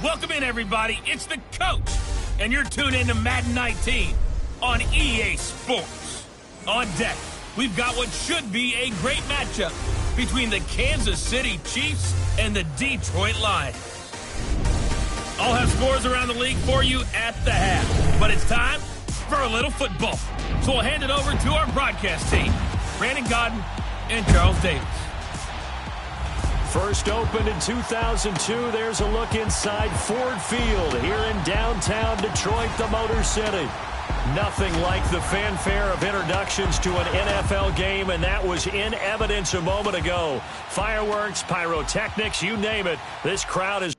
Welcome in, everybody. It's the coach, and you're tuned in to Madden 19 on EA Sports. On deck, we've got what should be a great matchup between the Kansas City Chiefs and the Detroit Lions. I'll have scores around the league for you at the half, but it's time for a little football. So we'll hand it over to our broadcast team, Brandon Godden and Charles Davis. First opened in 2002, there's a look inside Ford Field here in downtown Detroit, the Motor City. Nothing like the fanfare of introductions to an NFL game, and that was in evidence a moment ago. Fireworks, pyrotechnics, you name it. This crowd is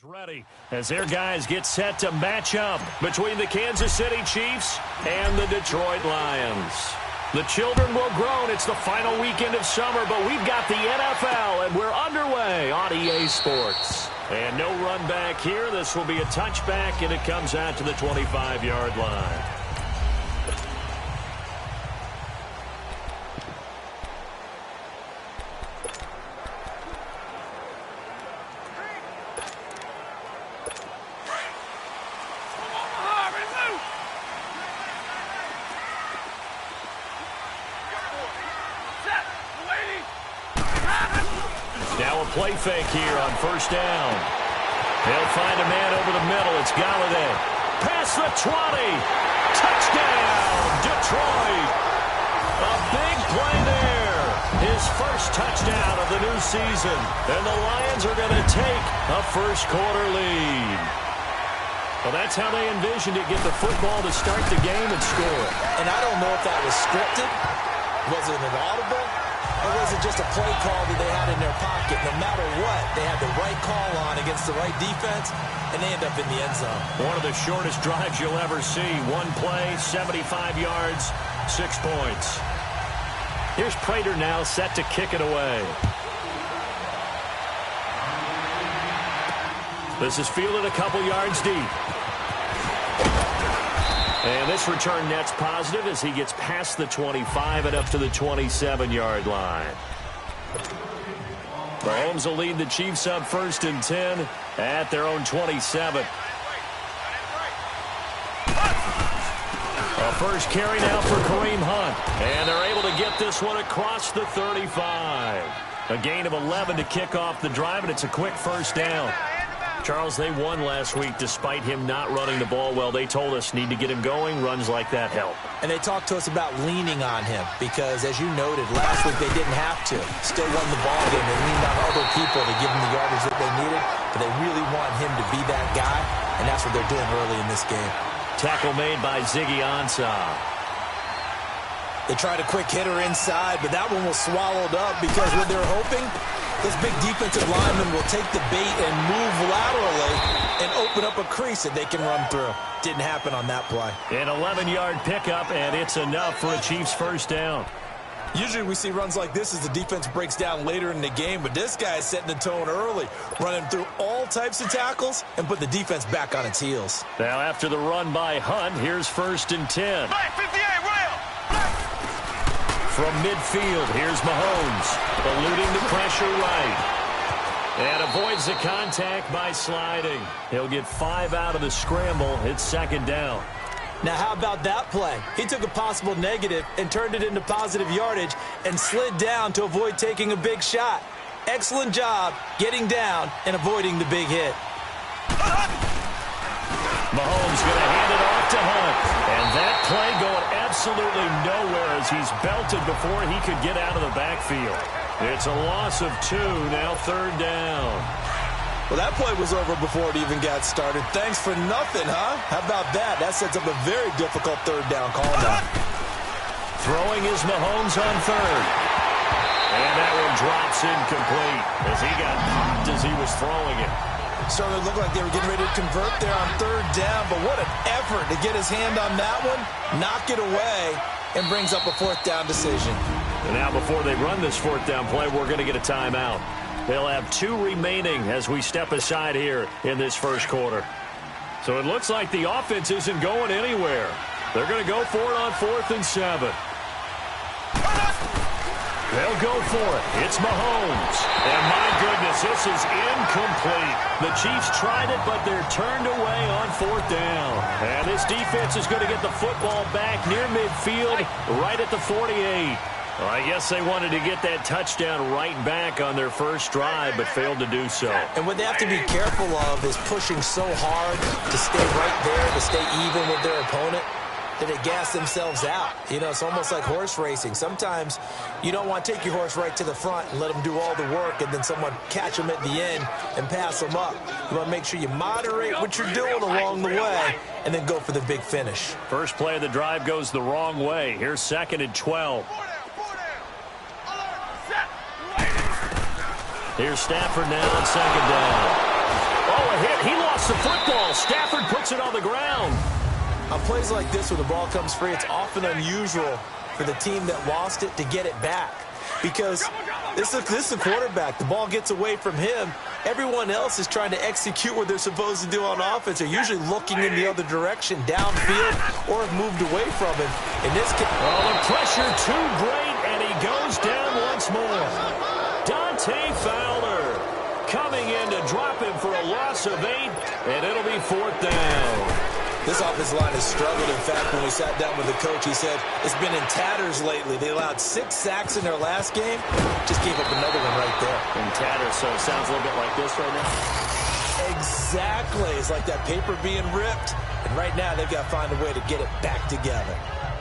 ready as their guys get set to match up between the Kansas City Chiefs and the Detroit Lions. The children will groan. It's the final weekend of summer, but we've got the NFL, and we're underway on EA Sports. And no run back here. This will be a touchback, and it comes out to the 25-yard line. Now a play fake here on first down. They'll find a man over the middle. It's Galladay. Past the 20. Touchdown, Detroit. A big play there. His first touchdown of the new season. And the Lions are going to take a first-quarter lead. Well, that's how they envisioned it, get the football to start the game and score. And I don't know if that was scripted. Was it an audible? Or was it just a play call that they had in their pocket? No matter what, they had the right call on against the right defense, and they end up in the end zone. One of the shortest drives you'll ever see. One play, 75 yards, 6 points. Here's Prater now set to kick it away. This is fielded a couple yards deep. And this return net's positive as he gets past the 25 and up to the 27-yard line. Mahomes will lead the Chiefs up 1st and 10 at their own 27. A first carry now for Kareem Hunt. And they're able to get this one across the 35. A gain of 11 to kick off the drive, and it's a quick first down. Charles, they won last week despite him not running the ball well. They told us need to get him going. Runs like that help. And they talked to us about leaning on him because, as you noted, last week they didn't have to. Still won the ball game. They leaned on other people to give them the yardage that they needed, but they really want him to be that guy, and that's what they're doing early in this game. Tackle made by Ziggy Ansah. They tried a quick hitter inside, but that one was swallowed up because what they're hoping, this big defensive lineman will take the bait and move laterally and open up a crease that they can run through. Didn't happen on that play. An 11-yard pickup, and it's enough for a Chiefs first down. Usually we see runs like this as the defense breaks down later in the game, but this guy is setting the tone early, running through all types of tackles and put the defense back on its heels. Now after the run by Hunt, here's 1st and 10. Right, 58, Rail. From midfield, here's Mahomes, eluding the pressure right. And avoids the contact by sliding. He'll get 5 out of the scramble. It's second down. Now, how about that play? He took a possible negative and turned it into positive yardage and slid down to avoid taking a big shot. Excellent job getting down and avoiding the big hit. Mahomes going to hand it off to Hunt. And that play going absolutely nowhere as he's belted before he could get out of the backfield. It's a loss of 2, now third down. Well, that play was over before it even got started. Thanks for nothing, huh? How about that? That sets up a very difficult third down call now. Throwing is Mahomes on third. And that one drops incomplete as he got popped as he was throwing it. Certainly looked like they were getting ready to convert there on third down, but what an effort to get his hand on that one, knock it away, and brings up a fourth down decision. And now before they run this fourth down play, we're going to get a timeout. They'll have 2 remaining as we step aside here in this first quarter. So it looks like the offense isn't going anywhere. They're going to go for it on 4th and 7. They'll go for it. It's Mahomes. And my goodness, this is incomplete. The Chiefs tried it, but they're turned away on 4th down. And this defense is going to get the football back near midfield, right at the 48. Well, I guess they wanted to get that touchdown right back on their first drive, but failed to do so. And what they have to be careful of is pushing so hard to stay right there, to stay even with their opponent, that they gas themselves out. You know, it's almost like horse racing. Sometimes you don't want to take your horse right to the front and let them do all the work and then someone catch them at the end and pass them up. You want to make sure you moderate what you're doing along the way and then go for the big finish. First play of the drive goes the wrong way. Here's 2nd and 12. Here's Stafford now on 2nd down. Oh, a hit. He lost the football. Stafford puts it on the ground. On plays like this, when the ball comes free, it's often unusual for the team that lost it to get it back. Because this is the quarterback. The ball gets away from him. Everyone else is trying to execute what they're supposed to do on offense. They're usually looking in the other direction, downfield, or have moved away from him. In this case, the pressure too great, and he goes down once more. Dante Fowler coming in to drop him for a loss of 8, and it'll be 4th down. This offensive line has struggled. In fact, when we sat down with the coach, he said it's been in tatters lately. They allowed 6 sacks in their last game. Just gave up another one right there. In tatters, so it sounds a little bit like this right now. Exactly. It's like that paper being ripped. And right now, they've got to find a way to get it back together.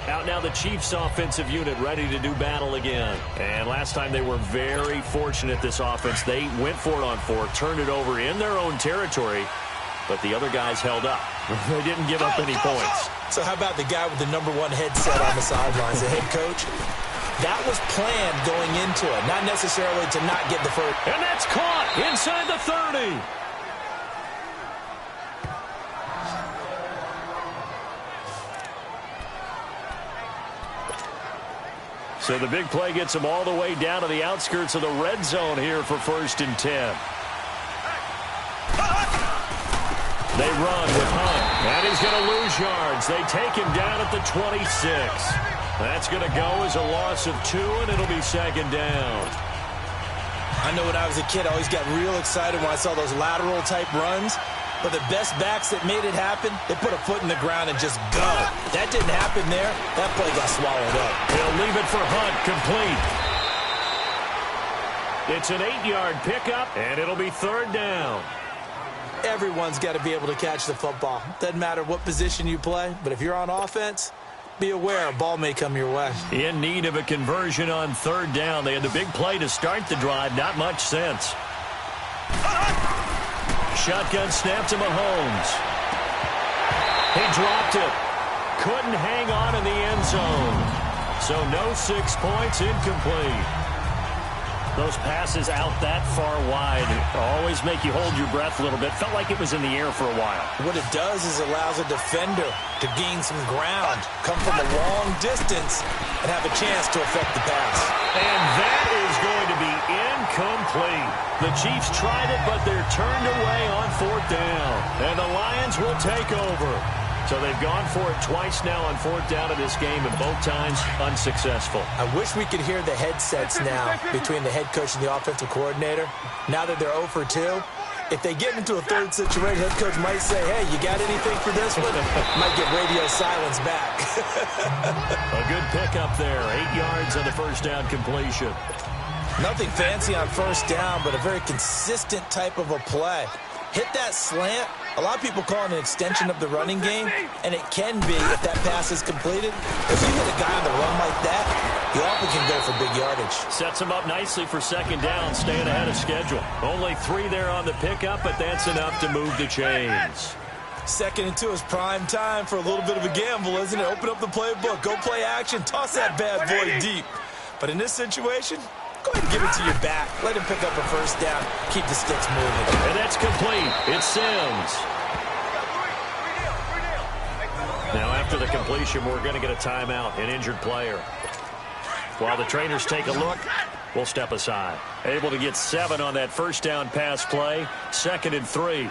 Out now the Chiefs offensive unit ready to do battle again. And last time they were very fortunate, this offense. They went for it on 4, turned it over in their own territory, but the other guys held up. They didn't give up any points. So how about the guy with the #1 headset on the sidelines, the head coach? That was planned going into it, not necessarily to not get the first. And that's caught inside the 30. So the big play gets them all the way down to the outskirts of the red zone here for 1st and 10. They run with Hunt, and he's going to lose yards. They take him down at the 26. That's going to go as a loss of 2, and it'll be 2nd down. I know when I was a kid, I always got real excited when I saw those lateral-type runs. But the best backs that made it happen, they put a foot in the ground and just go. That didn't happen there. That play got swallowed up. He'll leave it for Hunt, complete. It's an 8-yard pickup, and it'll be 3rd down. Everyone's got to be able to catch the football. Doesn't matter what position you play, but if you're on offense, be aware a ball may come your way. In need of a conversion on 3rd down. They had the big play to start the drive. Not much sense. Shotgun snap to Mahomes. He dropped it. Couldn't hang on in the end zone. So no 6 points, incomplete. Those passes out that far wide always make you hold your breath a little bit. Felt like it was in the air for a while. What it does is it allows a defender to gain some ground, come from a long distance, and have a chance to affect the pass. And that is going to be incomplete. The Chiefs tried it, but they're turned away on 4th down. And the Lions will take over. So they've gone for it twice now on 4th down in this game, and both times unsuccessful. I wish we could hear the headsets now between the head coach and the offensive coordinator. Now that they're 0 for 2, if they get into a third situation, head coach might say, hey, you got anything for this one? Might get radio silence back. A good pickup there. 8 yards on the first down completion. Nothing fancy on first down, but a very consistent type of a play. Hit that slant. A lot of people call it an extension of the running game, and it can be if that pass is completed. If you hit a guy on the run like that, you often can go for big yardage. Sets him up nicely for 2nd down, staying ahead of schedule. Only 3 there on the pickup, but that's enough to move the chains. 2nd and 2 is prime time for a little bit of a gamble, isn't it? Open up the playbook, go play action, toss that bad boy deep. But in this situation, go ahead and give it to your back. Let him pick up a first down. Keep the sticks moving. And that's complete. It's Sims. Now after the completion, we're going to get a timeout, an injured player. While the trainers take a look, we'll step aside. Able to get 7 on that first down pass play. 2nd and 3.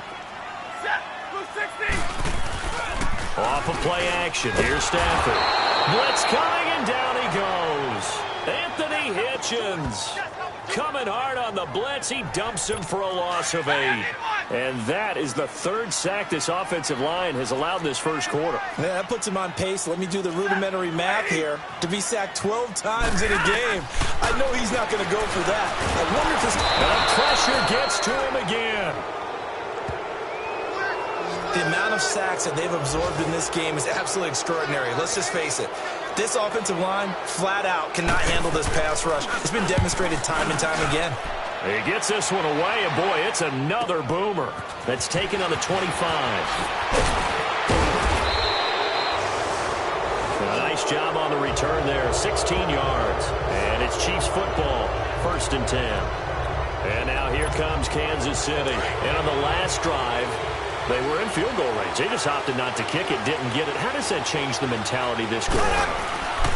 Off of play action. Here's Stafford. Blitz coming, and down he goes. Anthony Hitchens coming hard on the blitz. He dumps him for a loss of 8. And that is the 3rd sack this offensive line has allowed this first quarter. Yeah, that puts him on pace. Let me do the rudimentary math here. To be sacked 12 times in a game, I know he's not going to go for that. I wonder if this... And the pressure gets to him again. The amount of sacks that they've absorbed in this game is absolutely extraordinary. Let's just face it. This offensive line, flat out, cannot handle this pass rush. It's been demonstrated time and time again. He gets this one away, and boy, it's another boomer that's taken on the 25. A nice job on the return there, 16 yards. And it's Chiefs football, 1st and 10. And now here comes Kansas City. And on the last drive, they were in field goal range. They just opted not to kick it, didn't get it. How does that change the mentality this go on?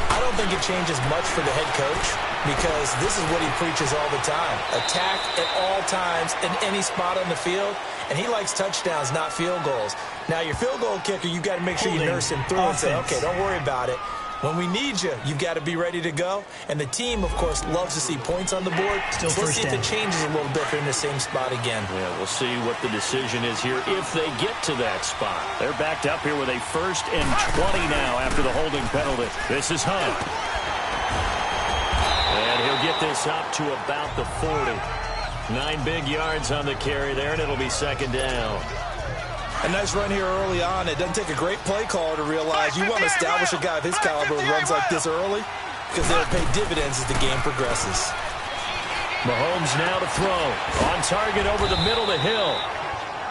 I don't think it changes much for the head coach because this is what he preaches all the time. Attack at all times in any spot on the field, and he likes touchdowns, not field goals. Now, your field goal kicker, you've got to make sure you nurse him through and say, okay, don't worry about it. When we need you, you've got to be ready to go. And the team, of course, loves to see points on the board. So let's see if it changes a little bit if they're in the same spot again. Yeah, we'll see what the decision is here if they get to that spot. They're backed up here with a 1st and 20 now after the holding penalty. This is Hunt. And he'll get this up to about the 40. 9 big yards on the carry there, and it'll be 2nd down. A nice run here early on. It doesn't take a great play caller to realize you want to establish a guy of his caliber who runs like this early because they'll pay dividends as the game progresses. Mahomes now to throw. On target over the middle to Hill.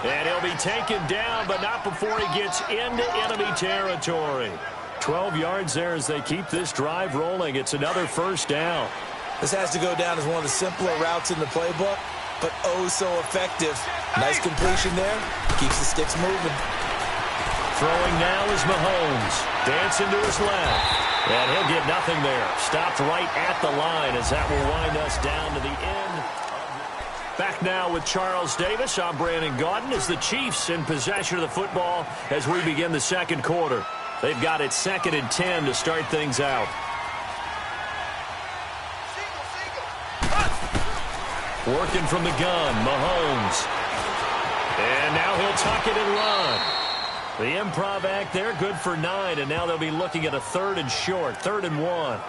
And he'll be taken down, but not before he gets into enemy territory. 12 yards there as they keep this drive rolling. It's another 1st down. This has to go down as one of the simpler routes in the playbook, but oh so effective. Nice completion there. Keeps the sticks moving. Throwing now is Mahomes. Dancing to his left. And he'll get nothing there. Stopped right at the line as that will wind us down to the end. Back now with Charles Davis. I'm Brandon Gaudin as the Chiefs in possession of the football as we begin the 2nd quarter. They've got it 2nd and 10 to start things out. Working from the gun, Mahomes. And now he'll tuck it and run. The improv act there, good for 9, and now they'll be looking at a 3rd and short, 3rd and 1.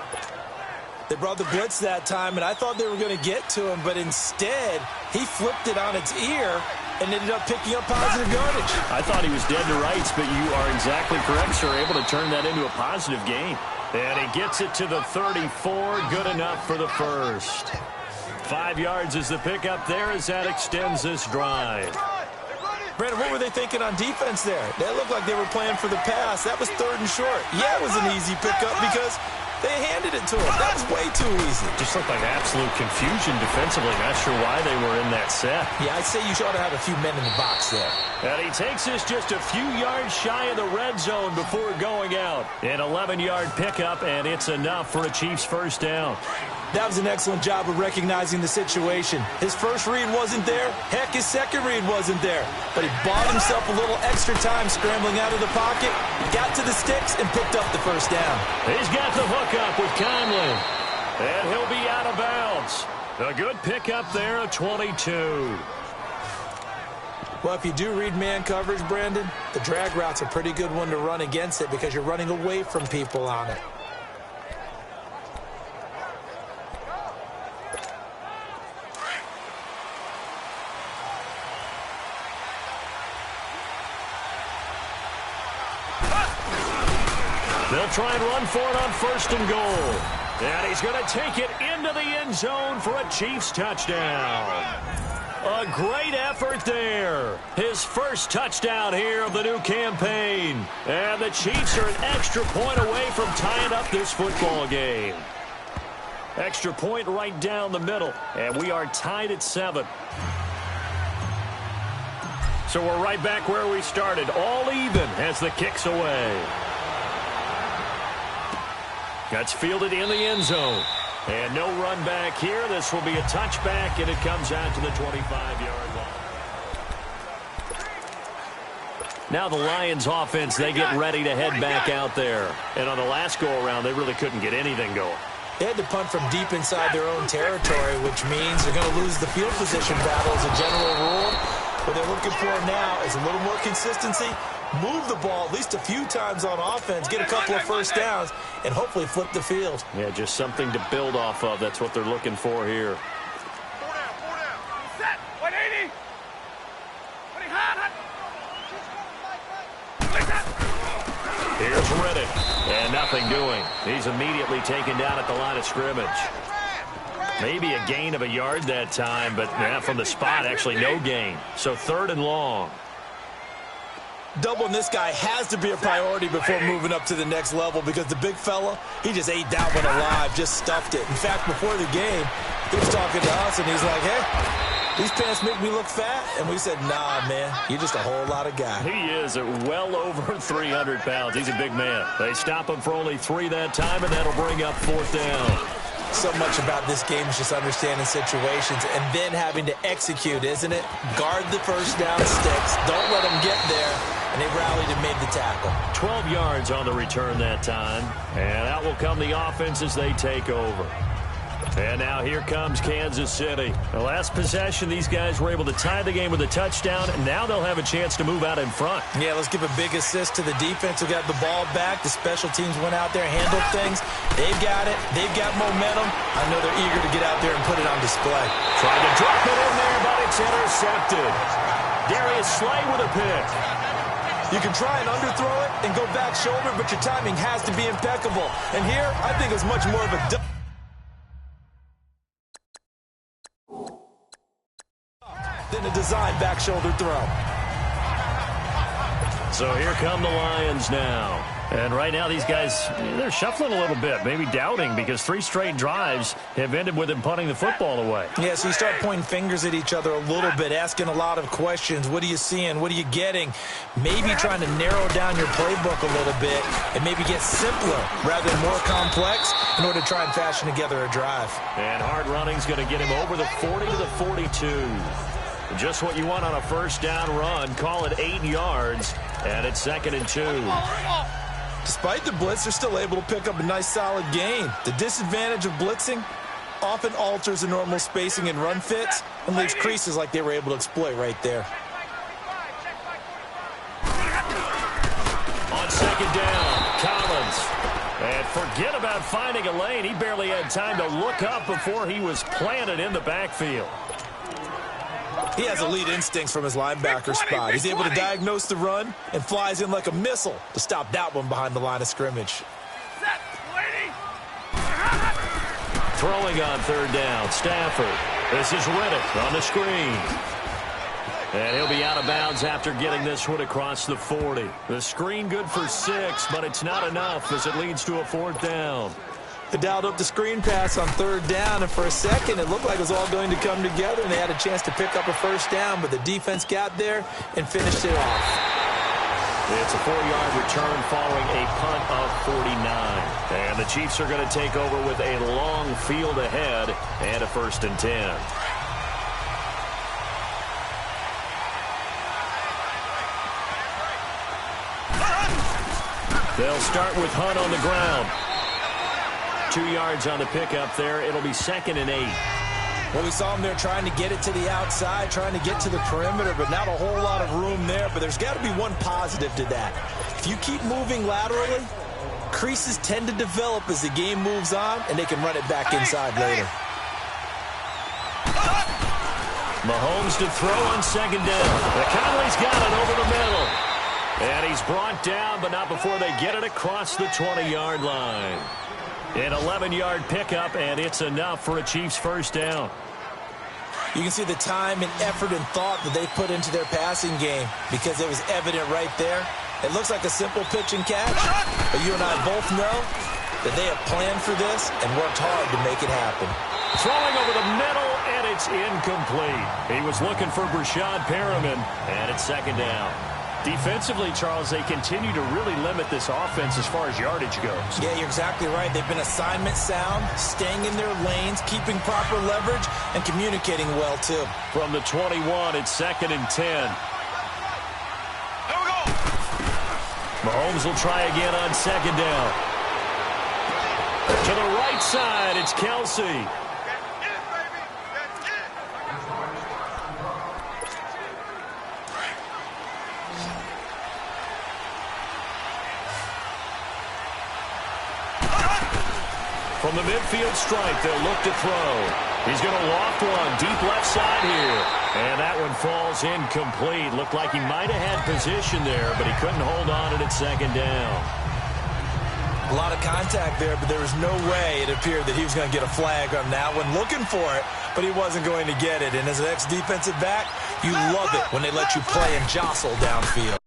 They brought the blitz that time, and I thought they were going to get to him, but instead, he flipped it on its ear and ended up picking up positive yardage. I thought he was dead to rights, but you are exactly correct, sir. Able to turn that into a positive gain. And he gets it to the 34, good enough for the 1st. 5 yards is the pickup there as that extends this drive. Brandon, what were they thinking on defense there? That looked like they were playing for the pass. That was 3rd and short. Yeah, it was an easy pickup because they handed it to him. That was way too easy. Just looked like absolute confusion defensively. Not sure why they were in that set. Yeah, I'd say you ought to have a few men in the box there. And he takes this just a few yards shy of the red zone before going out. An 11-yard pickup, and it's enough for a Chiefs 1st down. That was an excellent job of recognizing the situation. His first read wasn't there. Heck, his second read wasn't there. But he bought himself a little extra time scrambling out of the pocket, got to the sticks, and picked up the first down. He's got the hookup with Conley. And he'll be out of bounds. A good pickup there of 22. Well, if you do read man coverage, Brandon, the drag route's a pretty good one to run against it because you're running away from people on it. They'll try and run for it on 1st and goal. And he's going to take it into the end zone for a Chiefs touchdown. A great effort there. His first touchdown here of the new campaign. And the Chiefs are an extra point away from tying up this football game. Extra point right down the middle. And we are tied at 7. So we're right back where we started. All even as the kick's away. That's fielded in the end zone. And no run back here. This will be a touchback, and it comes out to the 25-yard line. Now the Lions offense, they get ready to head back out there. And on the last go-around, they really couldn't get anything going. They had to punt from deep inside their own territory, which means they're going to lose the field position battle as a general rule. What they're looking for now is a little more consistency, move the ball at least a few times on offense, get a couple of first downs, and hopefully flip the field. Yeah, just something to build off of. That's what they're looking for here. 4 down. Set. 180. Here's Riddick, and nothing doing. He's immediately taken down at the line of scrimmage. Maybe a gain of a yard that time, but from the spot, actually no gain. So 3rd and long. Doubling this guy has to be a priority before moving up to the next level because the big fella, he just ate that one alive, just stuffed it. In fact, before the game, he was talking to us, and he's like, hey, these pants make me look fat. And we said, nah, man, you're just a whole lot of guy. He is at well over 300 pounds. He's a big man. They stop him for only 3 that time, and that'll bring up 4th down. So much about this game is just understanding situations and then having to execute, isn't it? Guard the first down sticks. Don't let them get there. And they rallied and made the tackle. 12 yards on the return that time. And out will come the offense as they take over. And now here comes Kansas City. The last possession, these guys were able to tie the game with a touchdown, and now they'll have a chance to move out in front. Yeah, let's give a big assist to the defense who got the ball back. The special teams went out there, handled things. They've got it. They've got momentum. I know they're eager to get out there and put it on display. Trying to drop it in there, but it's intercepted. Darius Slay with a pick. You can try and underthrow it and go back shoulder, but your timing has to be impeccable. And here, I think it's much more of a than a design back shoulder throw. So here come the Lions now. And right now these guys, they're shuffling a little bit, maybe doubting because 3 straight drives have ended with them punting the football away. Yeah, so you start pointing fingers at each other a little bit, asking a lot of questions. What are you seeing? What are you getting? Maybe trying to narrow down your playbook a little bit and maybe get simpler rather than more complex in order to try and fashion together a drive. And hard running's going to get him over the 40 to the 42. Just what you want on a first down run. Call it 8 yards, and it's 2nd and 2. Despite the blitz, they're still able to pick up a nice, solid gain. The disadvantage of blitzing often alters the normal spacing and run fits and leaves creases like they were able to exploit right there. On 2nd down, Collins. And forget about finding a lane. He barely had time to look up before he was planted in the backfield. He has elite instincts from his linebacker spot. He's able to diagnose the run and flies in like a missile to stop that one behind the line of scrimmage. Throwing on 3rd down, Stafford. This is Riddick on the screen. And he'll be out of bounds after getting this one across the 40. The screen good for 6, but it's not enough as it leads to a 4th down. They dialed up the screen pass on 3rd down, and for a second, it looked like it was all going to come together, and they had a chance to pick up a first down, but the defense got there and finished it off. It's a 4-yard return following a punt of 49. And the Chiefs are going to take over with a long field ahead and a 1st and 10. They'll start with Hunt on the ground. 2 yards on the pickup there. It'll be 2nd and 8. Well, we saw him there trying to get it to the outside, trying to get to the perimeter, but not a whole lot of room there. But there's got to be one positive to that. If you keep moving laterally, creases tend to develop as the game moves on, and they can run it back inside later. Mahomes to throw on 2nd down. Conley's got it over the middle. And he's brought down, but not before they get it across the 20-yard line. An 11-yard pickup, and it's enough for a Chiefs 1st down. You can see the time and effort and thought that they put into their passing game because it was evident right there. It looks like a simple pitch and catch, but you and I both know that they have planned for this and worked hard to make it happen. Throwing over the middle, and it's incomplete. He was looking for Brashad Perriman, and it's 2nd down. Defensively, Charles, they continue to really limit this offense as far as yardage goes. Yeah, you're exactly right. They've been assignment sound, staying in their lanes, keeping proper leverage, and communicating well, too. From the 21, it's 2nd and 10. Here we go. Mahomes will try again on 2nd down. To the right side, it's Kelsey. From the midfield stripe, they'll look to throw. He's going to loft one deep left side here. And that one falls incomplete. Looked like he might have had position there, but he couldn't hold on to it at 2nd down. A lot of contact there, but there was no way it appeared that he was going to get a flag on that one. Looking for it, but he wasn't going to get it. And as an ex-defensive back, you love it when they let you play and jostle downfield.